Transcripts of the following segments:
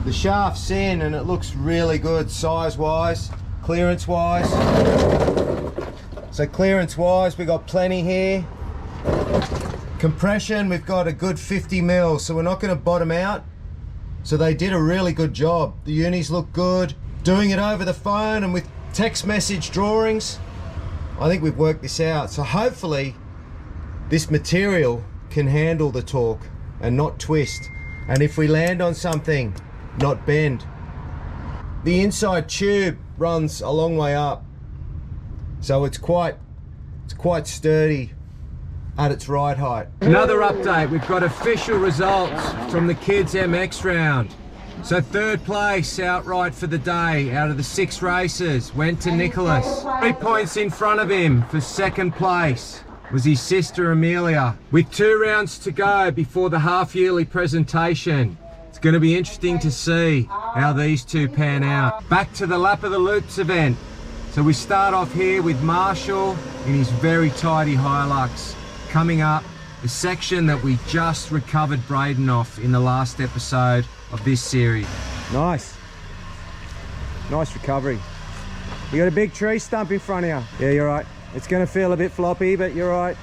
The shaft's in and it looks really good size-wise, clearance-wise. So clearance-wise, we've got plenty here. Compression, we've got a good 50 mil, so we're not going to bottom out. So they did a really good job. The unis look good. Doing it over the phone and with text message drawings, I think we've worked this out. So hopefully this material can handle the torque and not twist. And if we land on something, not bend. The inside tube runs a long way up, so it's quite sturdy at its ride height. Another update, we've got official results from the kids MX round. So third place outright for the day out of the 6 races went to Nicholas. 3 points in front of him for second place was his sister Amelia. With 2 rounds to go before the half-yearly presentation, it's going to be interesting to see how these two pan out. Back to the Lap of the Loops event. So we start off here with Marshall in his very tidy Hilux. Coming up, the section that we just recovered Braden off in the last episode of this series. Nice. Nice recovery. You got a big tree stump in front of you. Yeah, you're right. It's going to feel a bit floppy, but you're right.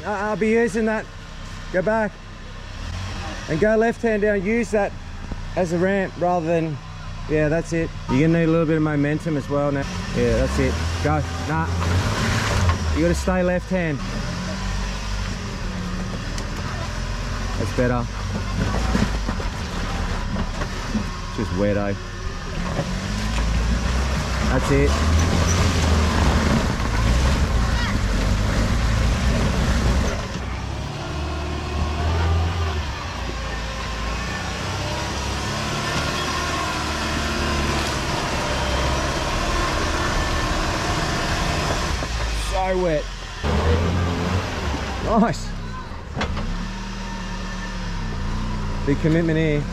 I'll be using that. Go back. And go left hand down. Use that as a ramp rather than, yeah, that's it. You're going to need a little bit of momentum as well now. Yeah, that's it. Go. Nah. You got to stay left hand. That's better. Just weirdo. That's it. So wet. Nice. Big commitment here.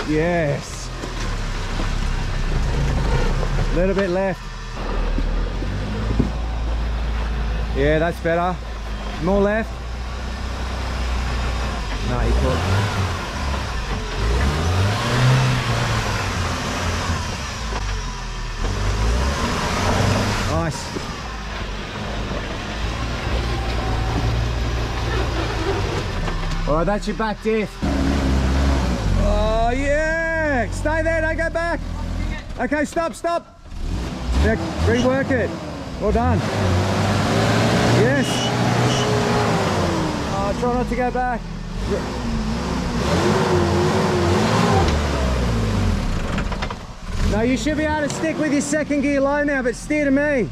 Yes. A little bit left. Yeah, that's better. More left. No, you could. Nice. All right, that's your back diff. Oh yeah! Stay there, don't go back. Okay, stop. Yeah, rework it. Well done. Yes. Oh, try not to go back. No, you should be able to stick with your second gear low now, but steer to me.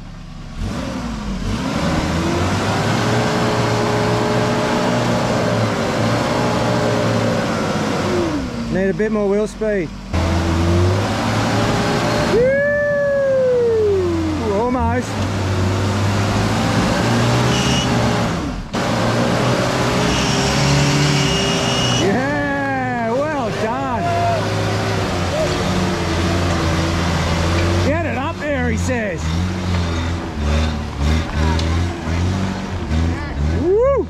Need a bit more wheel speed. Woo! Almost. Yeah, well done. Get it up there, he says. Woo!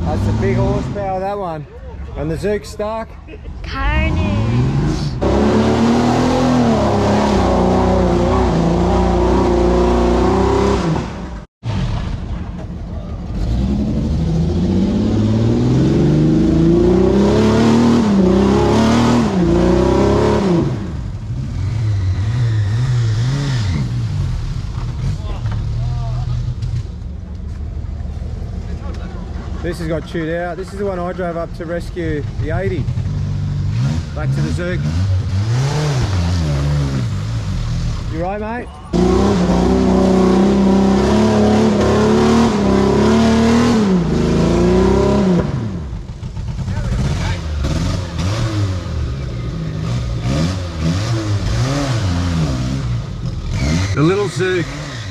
That's a big horsepower, that one. And the Zook's stuck. Carnage. This has got chewed out. This is the one I drove up to rescue the 80. Back to the Zook. You right, mate? The little Zook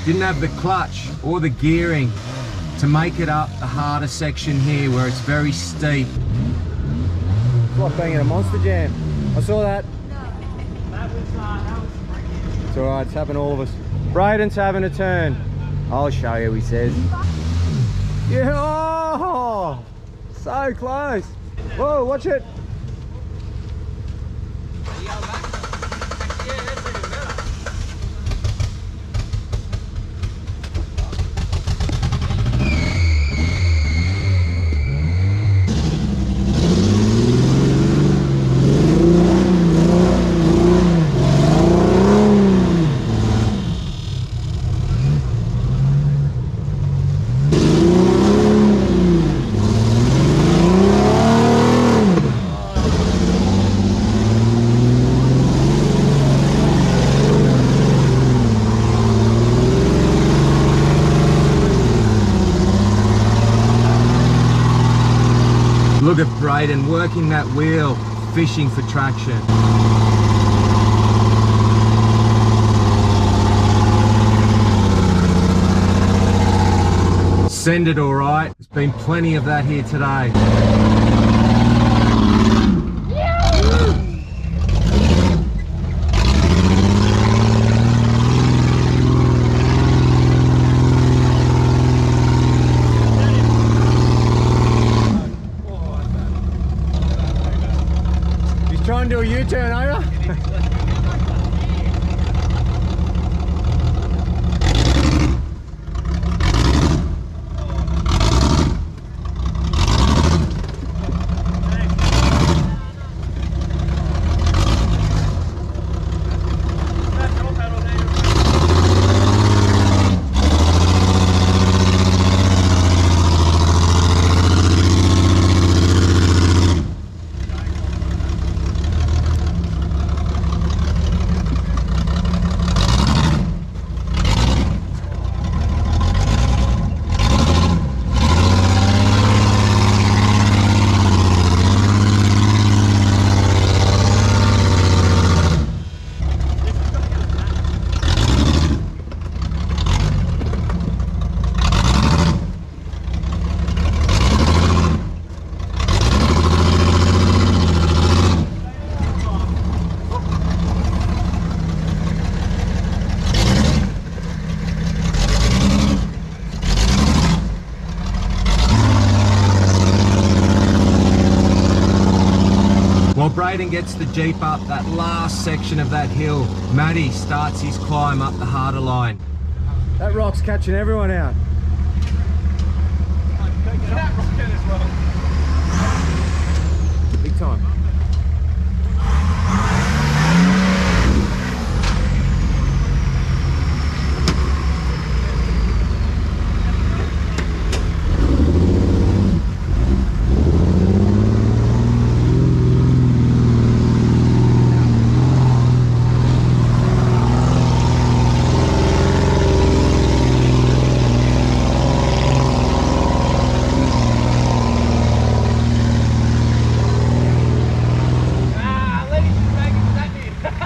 didn't have the clutch or the gearing to make it up the harder section here where it's very steep. It's like being in a monster jam. I saw that. It's alright, it's happened to all of us. Braden's having a turn. I'll show you, he says. Yeah, oh, so close. Whoa, watch it. Look at Braden working that wheel, fishing for traction. Send it all right. There's been plenty of that here today. Trying to do a U-turn, are you? While Braden gets the Jeep up that last section of that hill, Matty starts his climb up the harder line. That rock's catching everyone out. Big time.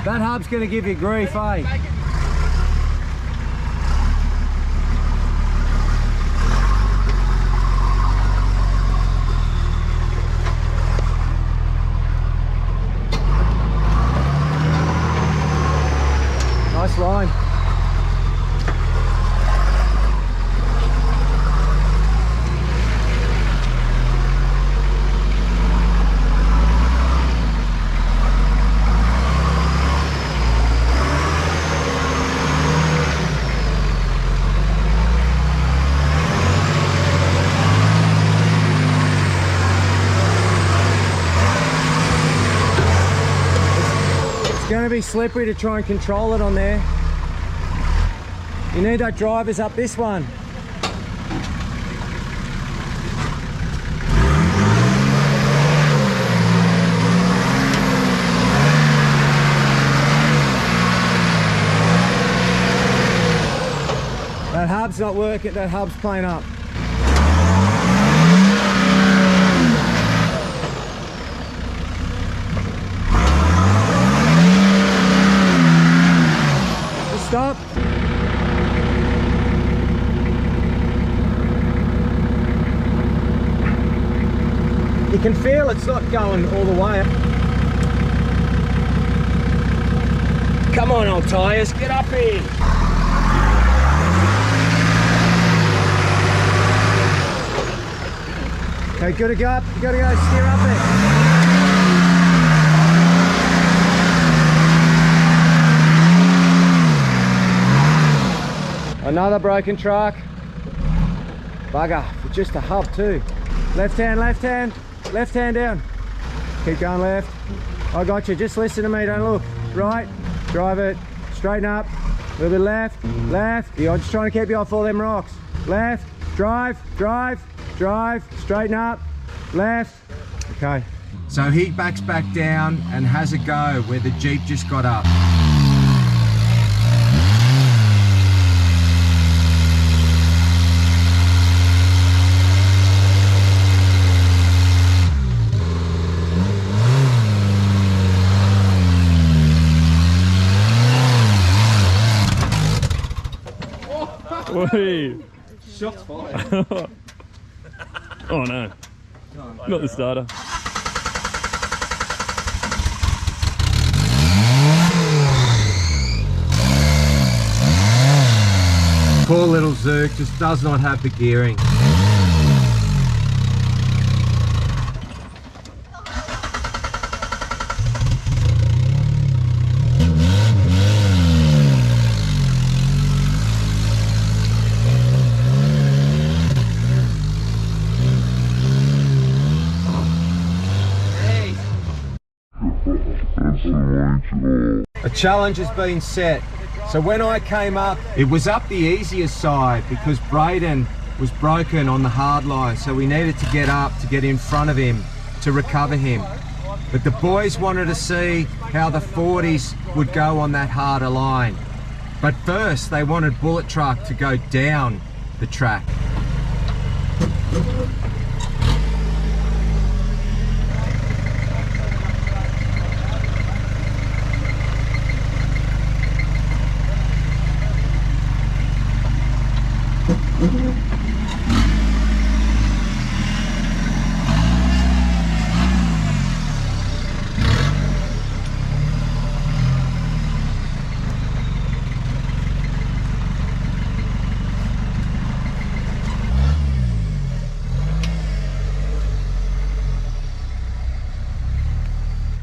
That hub's going to give you grief, eh? Nice line. Going to be slippery to try and control it on there. You need that drivers up this one. That hub's not working, that hub's playing up. Stop. You can feel it's not going all the way. Come on, old tyres, get up here. Okay, good to go up. You gotta go steer up there. Another broken truck. Bugger, just a hub too. Left hand down. Keep going left. I got you, just listen to me, don't look. Right, drive it, straighten up. A little bit left. Yeah, I'm just trying to keep you off all them rocks. Left, drive, straighten up, left. Okay. So he backs back down and has a go where the Jeep just got up. Wait. Shots fired. Oh no. Not the starter. Poor little Zerk just does not have the gearing. A challenge has been set. So when I came up, it was up the easiest side because Braden was broken on the hard line. So we needed to get up to get in front of him to recover him. But the boys wanted to see how the 40s would go on that harder line. But first they wanted Bullet Truck to go down the track.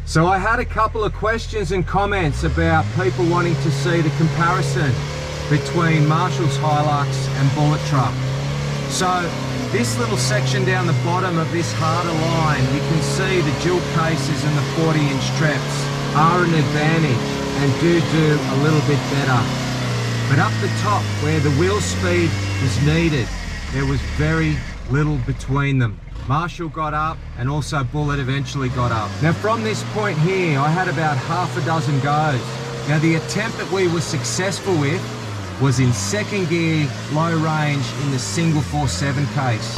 So I had a couple of questions and comments about people wanting to see the comparison between Marshall's Hilux and Bullet Truck. So this little section down the bottom of this harder line, you can see the dual cases and the 40-inch treps are an advantage and do a little bit better. But up the top where the wheel speed was needed, there was very little between them. Marshall got up and also Bullet eventually got up. Now from this point here, I had about half a dozen goes. Now the attempt that we were successful with was in second gear, low range in the single 4.7 case.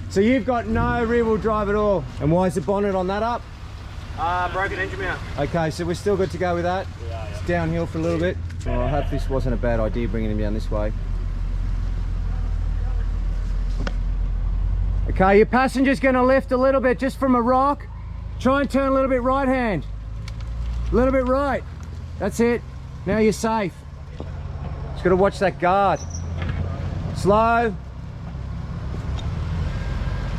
So you've got no rear wheel drive at all. And why is the bonnet on that up? Broken engine mount. Okay, so we're still good to go with that? We are, yeah. It's downhill for a little bit. Oh, I hope this wasn't a bad idea bringing him down this way. Okay, your passenger's going to lift a little bit just from a rock. Try and turn a little bit right hand. A little bit right. That's it. Now you're safe. Just got to watch that guard. Slow.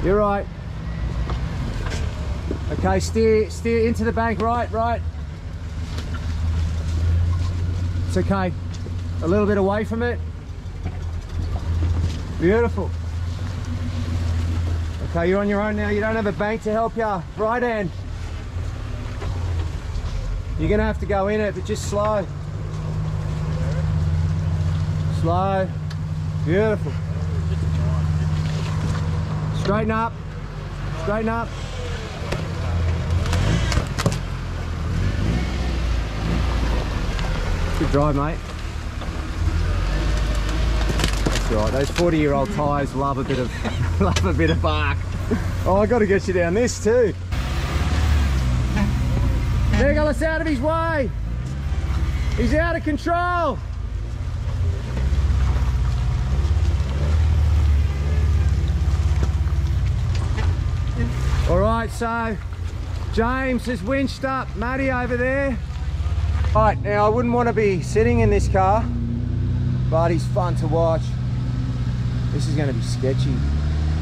You're right. Okay, steer into the bank, right. It's okay. A little bit away from it. Beautiful. Okay, you're on your own now. You don't have a bank to help you. Right hand. You're gonna have to go in it, but just slow. Slow. Beautiful. Straighten up. Straighten up. Good drive, mate. That's right. Those 40-year-old tyres love a bit of bark. Oh, I got to get you down this too. Nicholas, out of his way. He's out of control. All right, so James has winched up Matty over there. All right, now I wouldn't want to be sitting in this car, but he's fun to watch. This is going to be sketchy.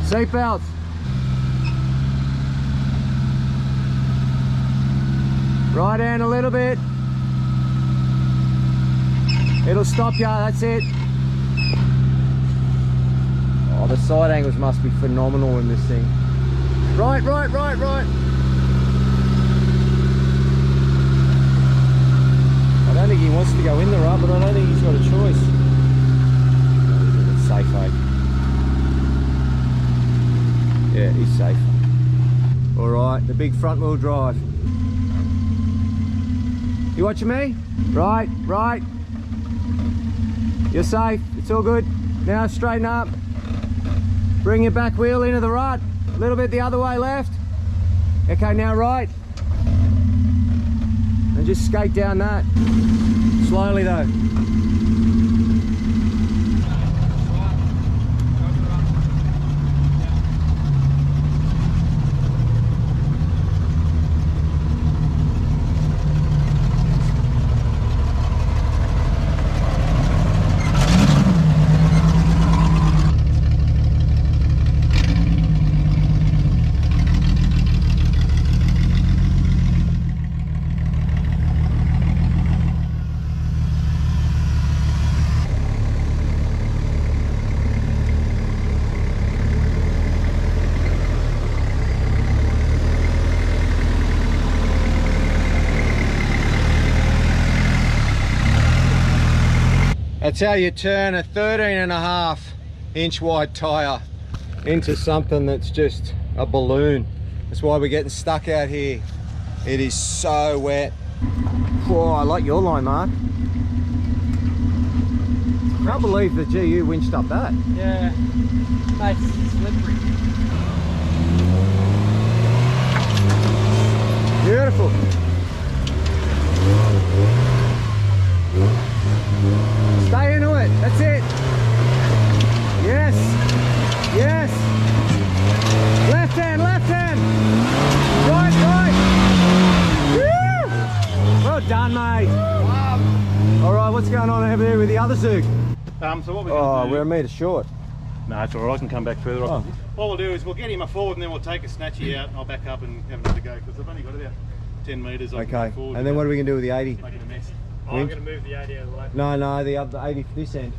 Seatbelts. Right hand a little bit. It'll stop you, that's it. Oh, the side angles must be phenomenal in this thing. Right. I don't think he wants to go in the rut, but I don't think he's got a choice. It's safe, eh? Yeah, he's safe. All right, the big front wheel drive. You watching me? Right. You're safe, it's all good. Now straighten up. Bring your back wheel into the rut. A little bit the other way, left. Okay, now right. And just skate down that. Slowly though. That's how you turn a 13.5-inch wide tyre into something that's just a balloon. That's why we're getting stuck out here. It is so wet. Whoa, I like your line, Mark. I can't believe the GU winched up that. Yeah, mate, it's slippery. Beautiful. Stay into it, that's it. Yes. Left hand. Right. Woo! Well done, mate. All right, what's going on over there with the other Zook? So what we're going to do... we're a metre short. No, it's all right, I can come back further. Oh. What we'll do is we'll get him a forward and then we'll take a snatchy out and I'll back up and have another go because I've only got about 10 metres. Okay, and then what are we going to do with the 80? Making a mess. I'm going to move the 80 out of the way. No, the other 80 for this end.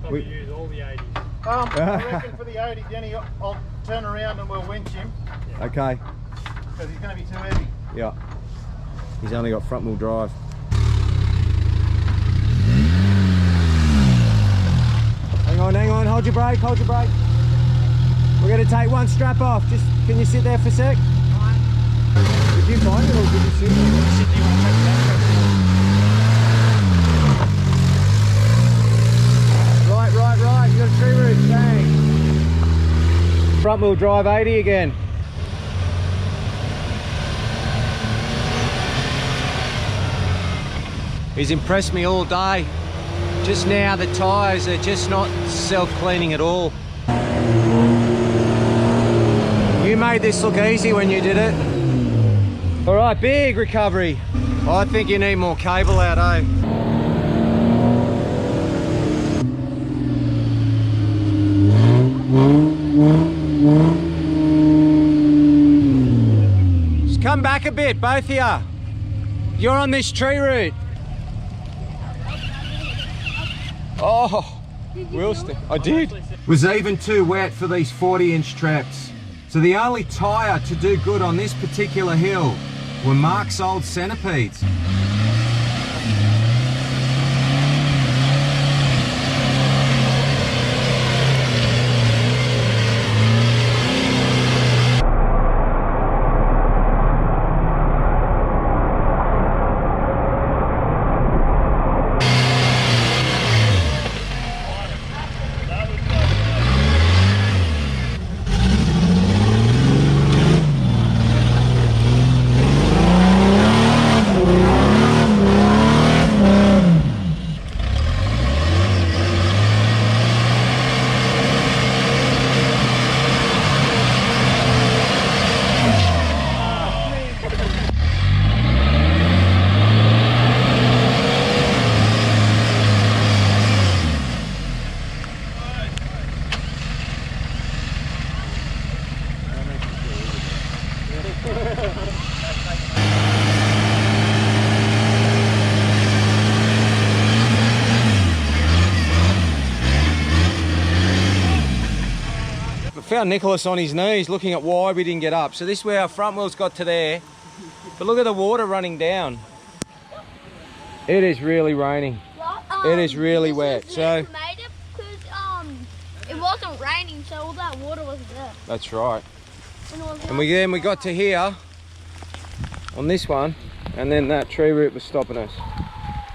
Probably use all the 80s. I reckon for the 80, Denny, I'll turn around and we'll winch him Okay. because he's going to be too heavy. Yeah. He's only got front wheel drive. Hang on, hold your brake. We're going to take one strap off. Just, can you sit there for a sec? Did you find it or did you sit there? Right, you got a tree root, bang. Front wheel drive 80 again. He's impressed me all day. Just now the tyres are just not self-cleaning at all. You made this look easy when you did it. All right, big recovery. I think you need more cable out, eh? Just come back a bit, both of you. You're on this tree root. Oh, Wilson, I did. Was even too wet for these 40-inch traps. So the only tyre to do good on this particular hill were Mark's old centipedes. found Nicholas on his knees looking at why we didn't get up. So this is where our front wheels got to there. But look at the water running down. It is really raining. It is really wet. So made it because it wasn't raining, so all that water wasn't there. that's right. And We got to here on this one, and then that tree root was stopping us.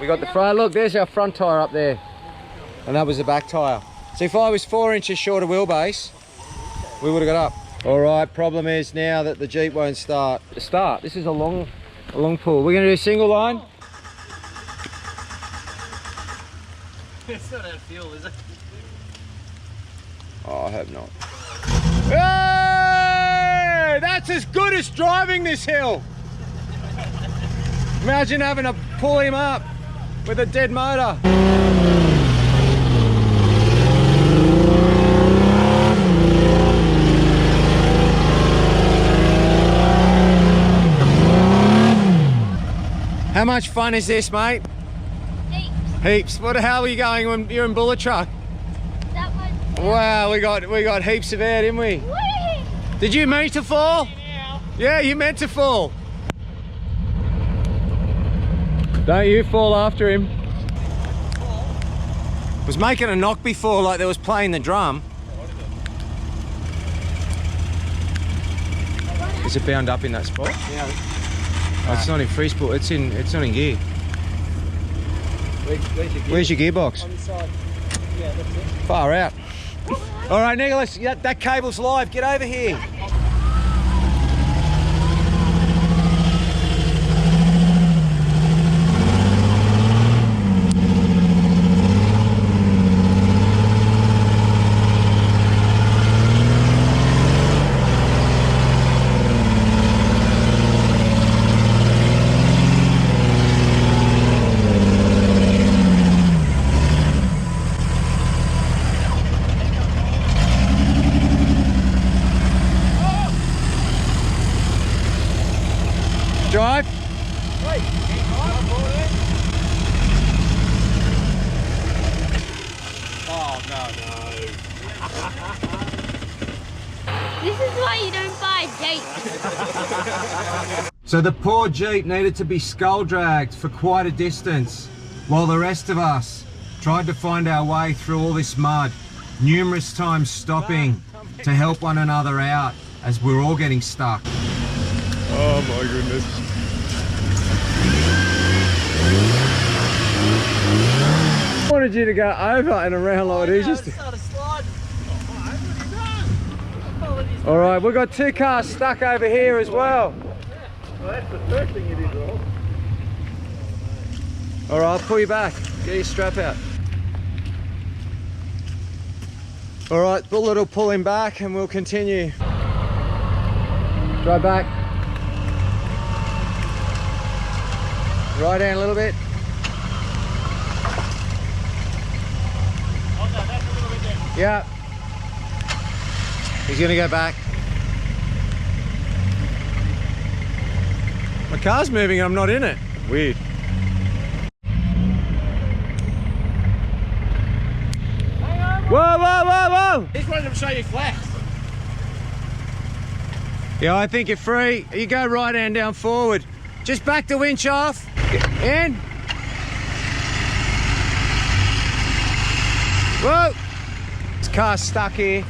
We got the front. Look, there's our front tire up there, and that was the back tire. So if I was 4 inches short of wheelbase, we would have got up. All right. Problem is now that the Jeep won't start. This is a long pull. We're gonna do a single line. It's not out of fuel, is it? Oh, I hope not. Hey! That's as good as driving this hill. Imagine having to pull him up with a dead motor. How much fun is this, mate? Heaps. What the hell are you going when you're in bullet truck? that was Wow, we got heaps of air, didn't we? Whee! Did you mean to fall? Yeah, you meant to fall. Don't you fall after him. Was making a knock before, like they was playing the drum. Is it bound up in that spot? Yeah. Oh, it's not in free spool. It's not in gear. Where's your gearbox? On the side. Yeah, that's it. Far out. All right, Nicholas, that cable's live. Get over here. Drive. Oh, no. This is why you don't buy a Jeep. So the poor Jeep needed to be skull dragged for quite a distance, while the rest of us tried to find our way through all this mud, numerous times stopping to help one another out as we're all getting stuck. Oh my goodness. I wanted you to go over and around like it is. Just all right, we've got 2 cars stuck over here as well. Well, that's the first thing you did wrong. All right, I'll pull you back. Get your strap out. All right, Bullet will pull him back and we'll continue. Drive back. Right down a little bit. Oh, no, that's a little bit there. Yeah. He's gonna go back. My car's moving and I'm not in it. Weird. Whoa, whoa, whoa, whoa! Just wanted to show you flat. Yeah, I think you're free. You go right hand down forward. Just back the winch off. In. Whoa! This car's stuck here.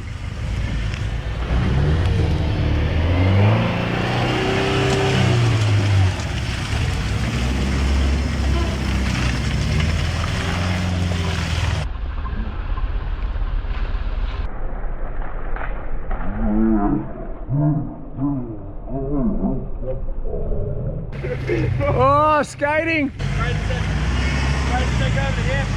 Oh, skating! Great to take over the hip.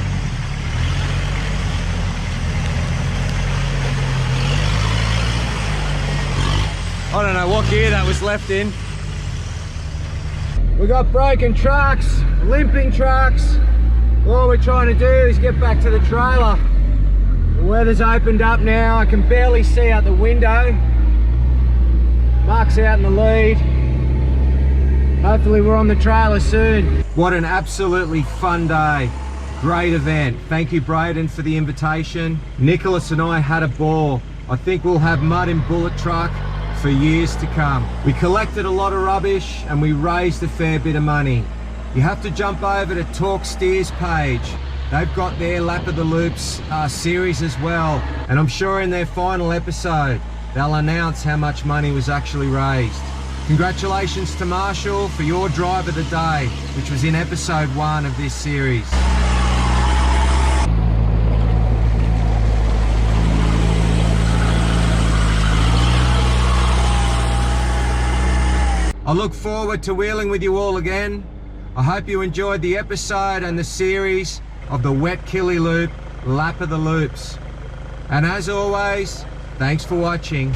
I don't know what gear that was left in. We got broken trucks, limping trucks. All we're trying to do is get back to the trailer. The weather's opened up now. I can barely see out the window. Mark's out in the lead. Hopefully we're on the trailer soon. What an absolutely fun day. Great event. Thank you, Braden, for the invitation. Nicholas and I had a ball. I think we'll have mud in Bullet Truck for years to come. We collected a lot of rubbish and we raised a fair bit of money. You have to jump over to Talk Steers page. They've got their Lap of the Loops series as well, and I'm sure in their final episode they'll announce how much money was actually raised. Congratulations to Marshall for your drive of the day, which was in episode 1 of this series. I look forward to wheeling with you all again. I hope you enjoyed the episode and the series of the Wet Killy Loop, Lap of the Loops. And as always, thanks for watching.